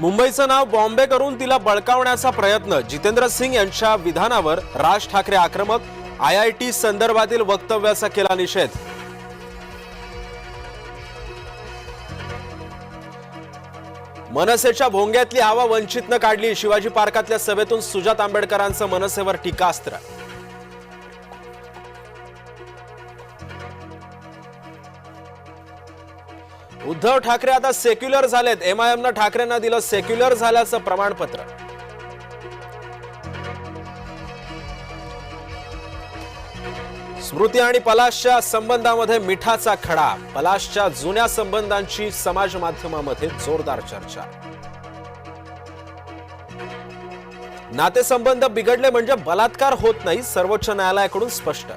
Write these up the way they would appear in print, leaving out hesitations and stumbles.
मुंबईचं नाव बॉम्बे करून तिला बळकावण्याचा प्रयत्न, जितेंद्र सिंग यांच्या विधानावर राज ठाकरे आक्रमक, IIT संदर्भातील वक्तव्याचा केला निषेध. मनसेच्या भोंग्यातली हवा वंचितनं काढली, शिवाजी पार्कातल्या सभेतून सुजात आंबेडकरांचं मनसेवर टीकास्त्र. उद्धव ठाकरे आता सेक्युलर झालेत, MIM नं ठाकरेंना दिलं सेक्युलर झाल्याचं प्रमाणपत्र. स्मृती आणि पलाशच्या संबंधामध्ये मिठाचा खडा, पलाशच्या जुन्या संबंधांची समाज माध्यमामध्ये जोरदार चर्चा. नातेसंबंध बिघडले म्हणजे बलात्कार होत नाही, सर्वोच्च न्यायालयाकडून स्पष्ट.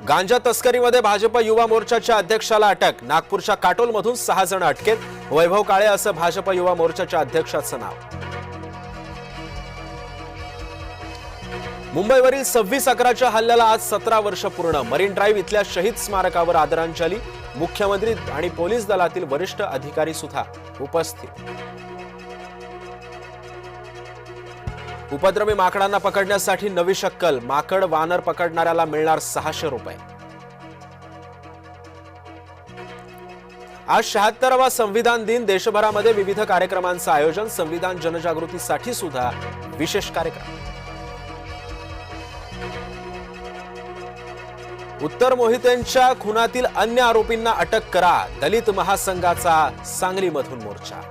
गांजा तस्करीमध्ये भाजप युवा मोर्चाच्या अध्यक्षाला अटक, नागपूरच्या काटोलमधून 6 जण अटकेत. वैभव काळे असं भाजप युवा मोर्चाच्या अध्यक्षाचं नाव. मुंबईवरील 26/11च्या हल्ल्याला आज 17 वर्ष पूर्ण. मरीन ड्राईव्ह इथल्या शहीद स्मारकावर आदरांजली, मुख्यमंत्री आणि पोलीस दलातील वरिष्ठ अधिकारी सुद्धा उपस्थित. उपद्रवी माकडांना पकडण्यासाठी नवी शक्कल, माकड वानर पकडणाऱ्याला मिळणार 600 रुपये. आज 76वा संविधान दिन, देशभरामध्ये विविध कार्यक्रमांचं आयोजन, संविधान जनजागृतीसाठी सुद्धा विशेष कार्यक्रम. उत्तर मोहितेंच्या खुनातील अन्य आरोपींना अटक करा, दलित महासंघाचा सांगलीमधून मोर्चा.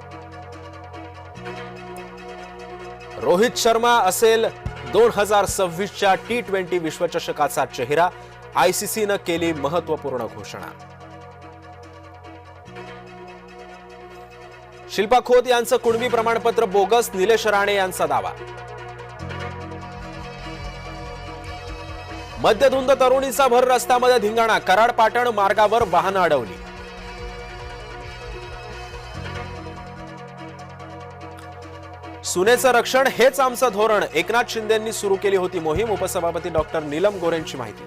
रोहित शर्मा असेल 2026च्या T20 विश्वचषकाचा चेहरा, ICCनं केली महत्त्वपूर्ण घोषणा. शिल्पा खोत यांचं कुणबी प्रमाणपत्र बोगस, निलेश राणे यांचा दावा. मद्यधुंद तरुणीचा भर रस्त्यामध्ये धिंगाणा, कराड पाटण मार्गावर वाहनं अडवली. सुनेचं रक्षण हेच आमचं धोरण, एकनाथ शिंदेंनी सुरू केली होती मोहीम, उपसभापती डॉक्टर नीलम गोऱ्हेंची माहिती.